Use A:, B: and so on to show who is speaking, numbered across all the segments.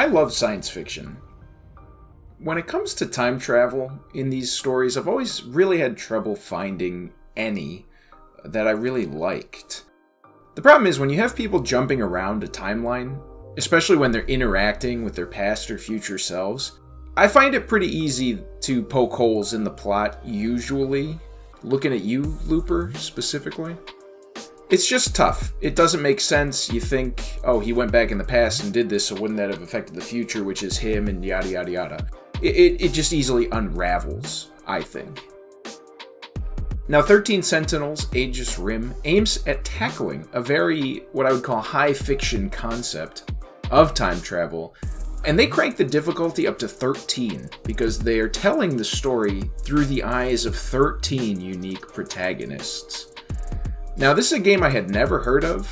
A: I love science fiction. When it comes to time travel in these stories, I've always really had trouble finding any that I really liked. The problem is when you have people jumping around a timeline, especially when they're interacting with their past or future selves, I find it pretty easy to poke holes in the plot usually. Looking at you, Looper, specifically. It's just tough. It doesn't make sense. You think, oh, he went back in the past and did this, so wouldn't that have affected the future, which is him, and yada yada yada. It just easily unravels, I think. Now, 13 Sentinels, Aegis Rim, aims at tackling a very, what I would call, high fiction concept of time travel, and they crank the difficulty up to 13 because they are telling the story through the eyes of 13 unique protagonists. Now, this is a game I had never heard of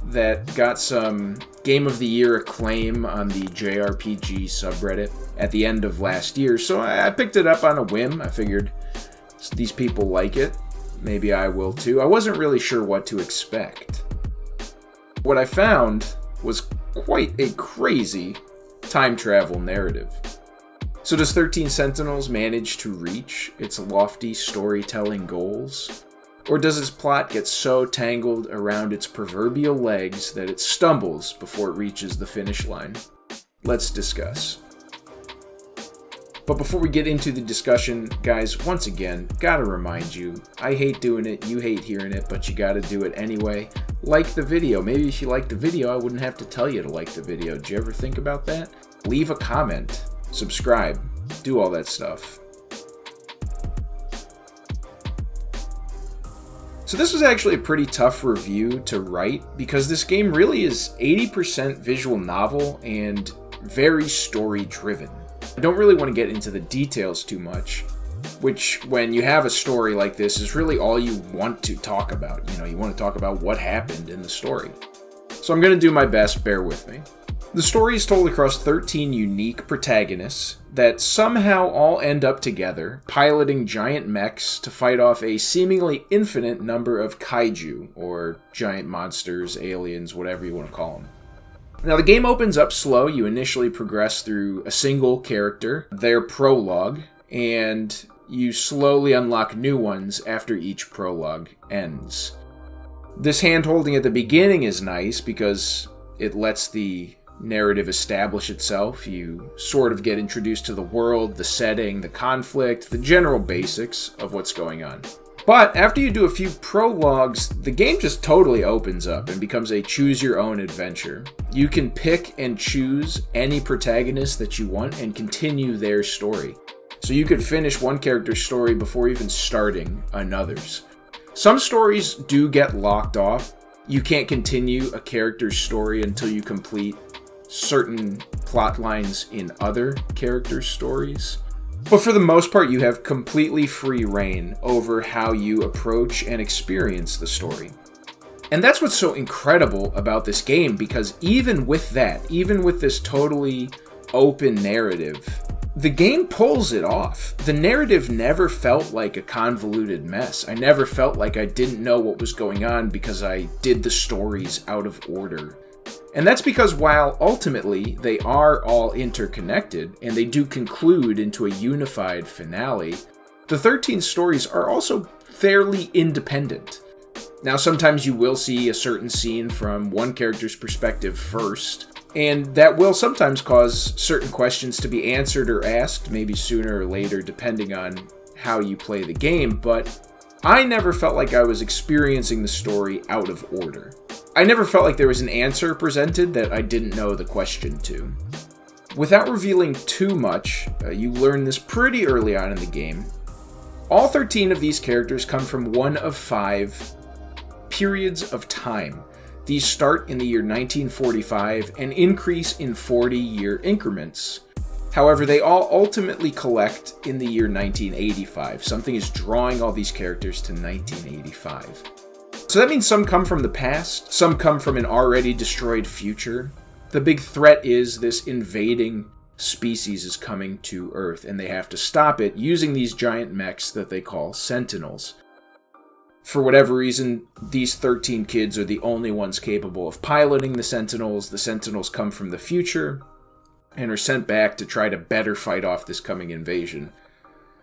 A: that got some Game of the Year acclaim on the JRPG subreddit at the end of last year, so I picked it up on a whim. I figured these people like it, maybe I will too. I wasn't really sure what to expect. What I found was quite a crazy time travel narrative. So does 13 Sentinels manage to reach its lofty storytelling goals? Or does its plot get so tangled around its proverbial legs that it stumbles before it reaches the finish line? Let's discuss. But before we get into the discussion, guys, once again, gotta remind you, I hate doing it, you hate hearing it, but you gotta do it anyway. Like the video. Maybe if you like the video, I wouldn't have to tell you to like the video. Did you ever think about that? Leave a comment, subscribe, do all that stuff. So this was actually a pretty tough review to write because this game really is 80% visual novel and very story driven. I don't really want to get into the details too much, which when you have a story like this is really all you want to talk about. You want to talk about what happened in the story. So I'm going to do my best, bear with me. The story is told across 13 unique protagonists that somehow all end up together, piloting giant mechs to fight off a seemingly infinite number of kaiju, or giant monsters, aliens, whatever you want to call them. Now, the game opens up slow. You initially progress through a single character, their prologue, and you slowly unlock new ones after each prologue ends. This hand-holding at the beginning is nice because it lets the narrative establish itself. You sort of get introduced to the world, the setting, the conflict, the general basics of what's going on. But after you do a few prologues, the game just totally opens up and becomes a choose-your-own adventure. You can pick and choose any protagonist that you want and continue their story. So you could finish one character's story before even starting another's. Some stories do get locked off. You can't continue a character's story until you complete certain plot lines in other characters' stories. But for the most part, you have completely free reign over how you approach and experience the story. And that's what's so incredible about this game, because even with this totally open narrative, the game pulls it off. The narrative never felt like a convoluted mess. I never felt like I didn't know what was going on because I did the stories out of order. And that's because while ultimately they are all interconnected and they do conclude into a unified finale, the 13 stories are also fairly independent. Now, sometimes you will see a certain scene from one character's perspective first, and that will sometimes cause certain questions to be answered or asked, maybe sooner or later, depending on how you play the game, but I never felt like I was experiencing the story out of order. I never felt like there was an answer presented that I didn't know the question to. Without revealing too much, you learn this pretty early on in the game. All 13 of these characters come from one of 5 periods of time. These start in the year 1945 and increase in 40-year increments. However, they all ultimately collect in the year 1985. Something is drawing all these characters to 1985. So that means some come from the past, some come from an already destroyed future. The big threat is this invading species is coming to Earth, and they have to stop it using these giant mechs that they call Sentinels. For whatever reason, these 13 kids are the only ones capable of piloting the Sentinels. The Sentinels come from the future, and are sent back to try to better fight off this coming invasion.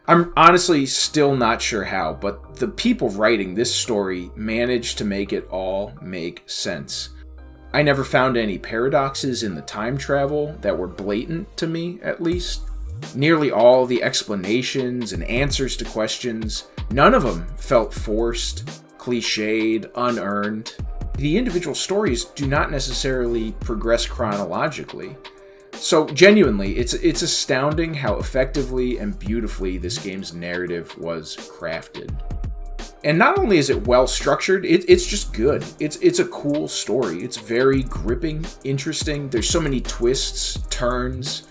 A: I'm honestly still not sure how, but the people writing this story managed to make it all make sense. I never found any paradoxes in the time travel that were blatant to me, at least. Nearly all the explanations and answers to questions, none of them felt forced, cliched, unearned. The individual stories do not necessarily progress chronologically. So genuinely, it's astounding how effectively and beautifully this game's narrative was crafted. And not only is it well structured, it's just good. It's a cool story. It's very gripping, interesting. There's so many twists, turns.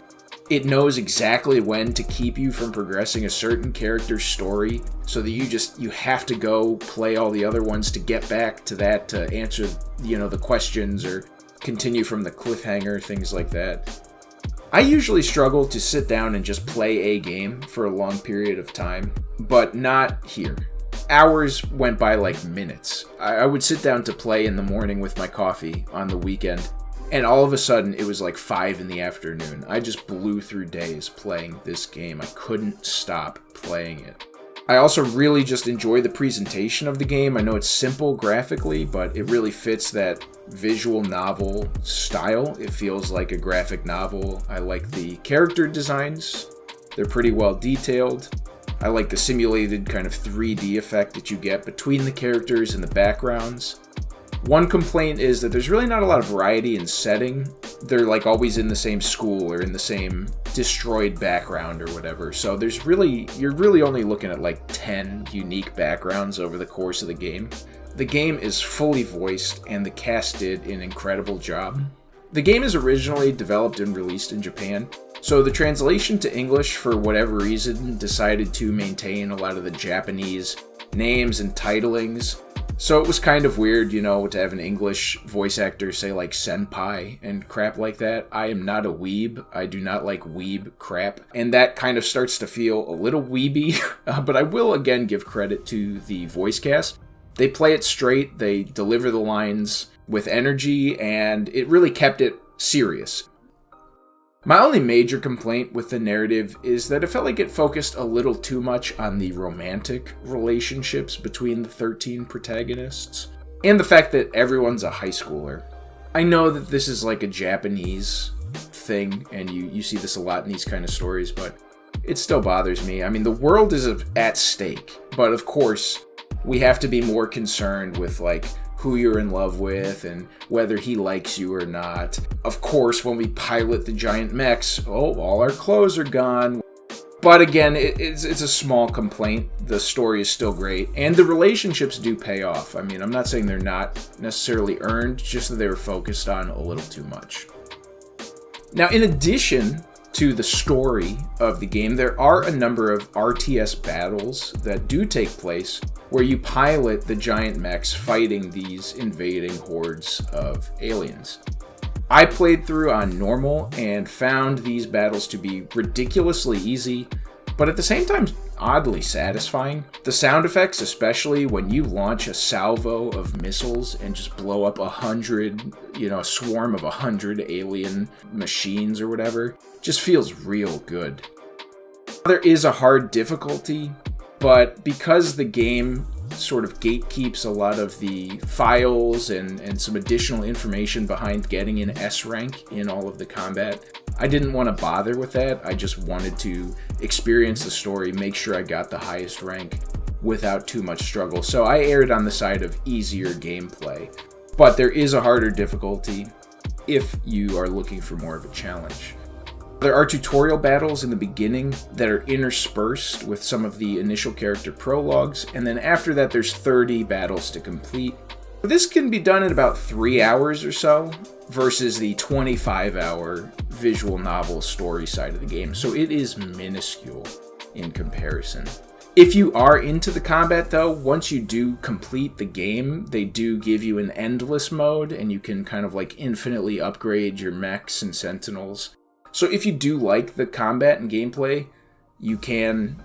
A: It knows exactly when to keep you from progressing a certain character's story, so that you have to go play all the other ones to get back to that, to answer, the questions or continue from the cliffhanger, things like that. I usually struggle to sit down and just play a game for a long period of time, but not here. Hours went by like minutes. I would sit down to play in the morning with my coffee on the weekend, and all of a sudden it was like 5 in the afternoon. I just blew through days playing this game. I couldn't stop playing it. I also really just enjoy the presentation of the game. I know it's simple graphically, but it really fits that visual novel style. It feels like a graphic novel. I like the character designs. They're pretty well detailed. I like the simulated kind of 3D effect that you get between the characters and the backgrounds. One complaint is that there's really not a lot of variety in setting. They're like always in the same school or in the same destroyed background or whatever. So you're really only looking at like 10 unique backgrounds over the course of the game. The game is fully voiced and the cast did an incredible job. The game is originally developed and released in Japan, so the translation to English, for whatever reason, decided to maintain a lot of the Japanese names and titlings. So it was kind of weird, to have an English voice actor say like senpai and crap like that. I am not a weeb. I do not like weeb crap. And that kind of starts to feel a little weeby, but I will again give credit to the voice cast. They play it straight, they deliver the lines with energy, and it really kept it serious. My only major complaint with the narrative is that it felt like it focused a little too much on the romantic relationships between the 13 protagonists, and the fact that everyone's a high schooler. I know that this is like a Japanese thing, and you see this a lot in these kind of stories, but it still bothers me. I mean, the world is at stake, but of course, we have to be more concerned with like who you're in love with and whether he likes you or not. Of course, when we pilot the giant mechs, all our clothes are gone. But again, it's a small complaint. The story is still great, and the relationships do pay off. I mean, I'm not saying they're not necessarily earned, just that they were focused on a little too much. Now, in addition to the story of the game, there are a number of RTS battles that do take place where you pilot the giant mechs fighting these invading hordes of aliens. I played through on normal and found these battles to be ridiculously easy, but at the same time oddly satisfying. The sound effects, especially when you launch a salvo of missiles and just blow up a swarm of 100 alien machines or whatever, just feels real good. There is a hard difficulty, but because the game sort of gatekeeps a lot of the files and some additional information behind getting an S rank in all of the combat, I didn't want to bother with that. I just wanted to experience the story, make sure I got the highest rank without too much struggle. So I erred on the side of easier gameplay. But there is a harder difficulty if you are looking for more of a challenge. There are tutorial battles in the beginning that are interspersed with some of the initial character prologues, and then after that there's 30 battles to complete. This can be done in about 3 hours or so, versus the 25-hour visual novel story side of the game, so it is minuscule in comparison. If you are into the combat though, once you do complete the game, they do give you an endless mode, and you can kind of like infinitely upgrade your mechs and sentinels. So if you do like the combat and gameplay, you can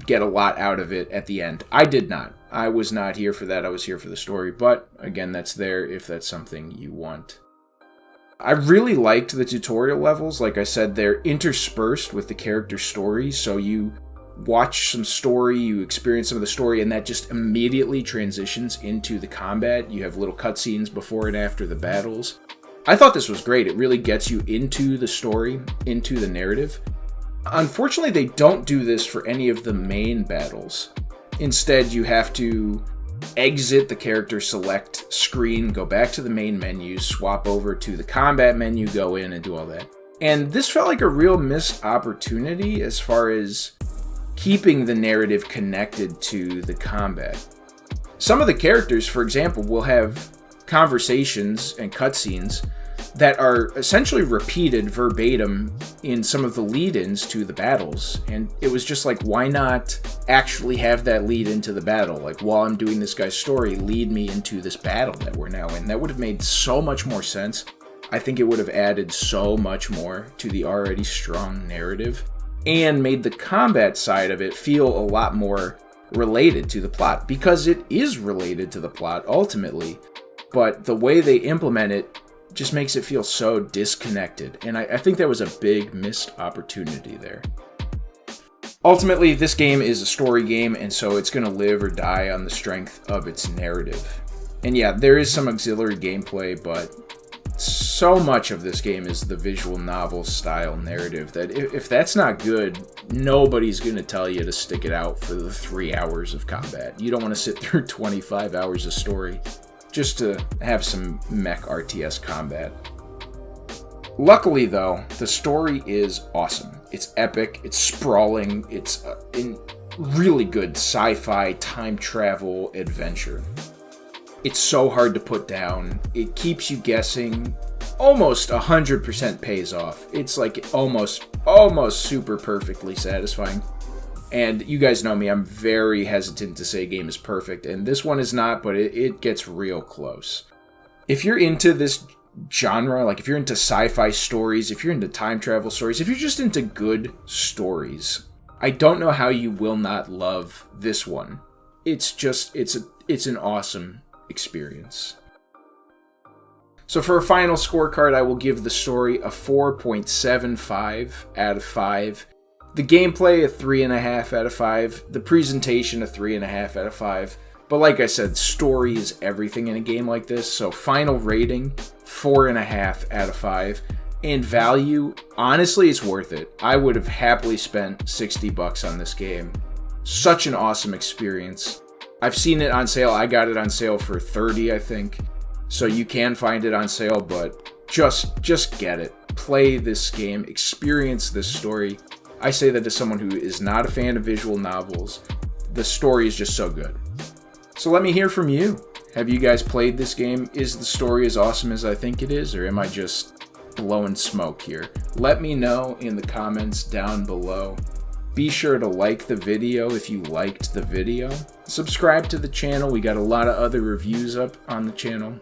A: get a lot out of it at the end. I did not. I was not here for that. I was here for the story. But again, that's there if that's something you want. I really liked the tutorial levels. Like I said, they're interspersed with the character story, so you watch some story, you experience some of the story, and that just immediately transitions into the combat. You have little cutscenes before and after the battles. I thought this was great. It really gets you into the story, into the narrative. Unfortunately, they don't do this for any of the main battles. Instead, you have to exit the character select screen, go back to the main menu, swap over to the combat menu, go in and do all that. And this felt like a real missed opportunity as far as keeping the narrative connected to the combat. Some of the characters, for example, will have conversations and cutscenes that are essentially repeated verbatim in some of the lead-ins to the battles. And it was just like, why not actually have that lead into the battle? Like, while I'm doing this guy's story, lead me into this battle that we're now in. That would have made so much more sense. I think it would have added so much more to the already strong narrative and made the combat side of it feel a lot more related to the plot, because it is related to the plot ultimately, but the way they implement it just makes it feel so disconnected, and I think that was a big missed opportunity there. Ultimately, this game is a story game, and so it's going to live or die on the strength of its narrative. And yeah, there is some auxiliary gameplay, but so much of this game is the visual novel style narrative that if that's not good, nobody's going to tell you to stick it out for the 3 hours of combat. You don't want to sit through 25 hours of story just to have some mech RTS combat. Luckily though, the story is awesome. It's epic, it's sprawling, it's a really good sci-fi time travel adventure. It's so hard to put down. It keeps you guessing. Almost 100% pays off. It's like almost super perfectly satisfying. And you guys know me, I'm very hesitant to say a game is perfect, and this one is not, but it gets real close. If you're into this genre, like if you're into sci-fi stories, if you're into time travel stories, if you're just into good stories, I don't know how you will not love this one. It's an awesome experience. So for a final scorecard, I will give the story a 4.75 out of 5. The gameplay, a 3.5 out of 5. The presentation, a 3.5 out of 5. But like I said, story is everything in a game like this. So final rating, 4.5 out of 5. And value, honestly, it's worth it. I would have happily spent $60 on this game. Such an awesome experience. I've seen it on sale. I got it on sale for $30, I think. So you can find it on sale, but just get it. Play this game. Experience this story. I say that as someone who is not a fan of visual novels. The story is just so good. So let me hear from you. Have you guys played this game? Is the story as awesome as I think it is, or am I just blowing smoke here? Let me know in the comments down below. Be sure to like the video if you liked the video. Subscribe to the channel. We got a lot of other reviews up on the channel.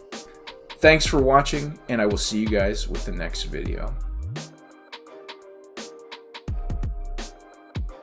A: Thanks for watching, and I will see you guys with the next video.